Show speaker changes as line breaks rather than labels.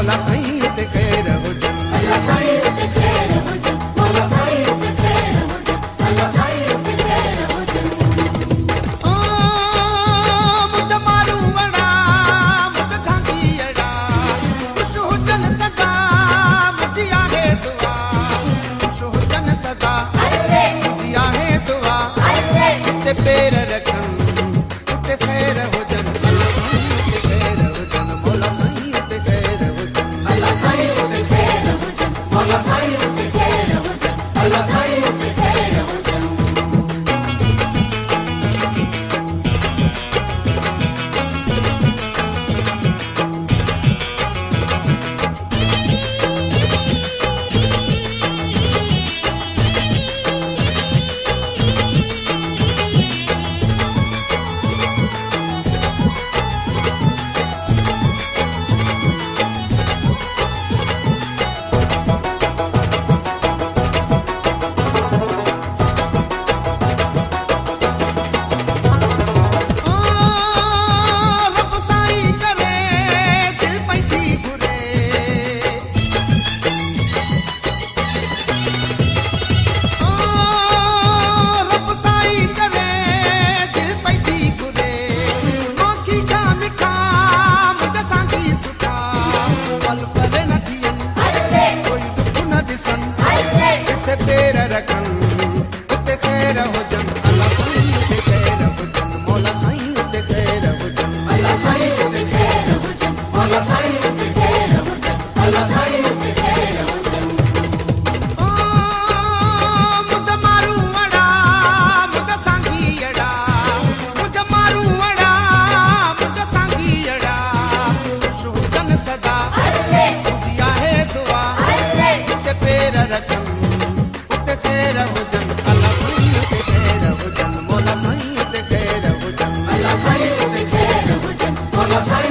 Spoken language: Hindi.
मौला साईं ते खैर हुजन।
अल्लाह साईं ते खैर हुजन, मौला साईं ते खैर हुजन, अल्लाह साईं ते खैर हुजन।
ओ मुझ मारू वड़ा मुझ घांगी अड़ा खुश हुजन सदा मुझी आहे दुआ, खुश हुजन सदा मुझी आहे दुआ। ते पैर रखन ते खैर हुजन, अल्लाह साईं ते खैर हुजन, मौला साईं ते खैर हुजन।
अल्लाह साईं ते खैर हुजन, मौला साईं ते खैर हुजन, अल्लाह साईं ते खैर हुजन। पैर रखन ते खैर हुजन, अल्लाह साईं ते खैर हुजन, मौला साईं ते खैर हुजन। अल्लाह साईं ते खैर हुजन, मौला साईं ते खैर हुजन, अल्लाह साईं ते खैर हुजन।
ओ मुझ मारू वड़ा मुझ सांगी अड़ा, मुझ मारू वड़ा मुझ सांगी अड़ा खुश हुजन सदा मुझी आहे दुआ। ते पैर रखन ते खैर हुजन, अल्लाह साईं ते खैर हुजन, मौला साईं ते खैर हुजन।
अल्लाह साईं ते खैर हुजन, मौला साईं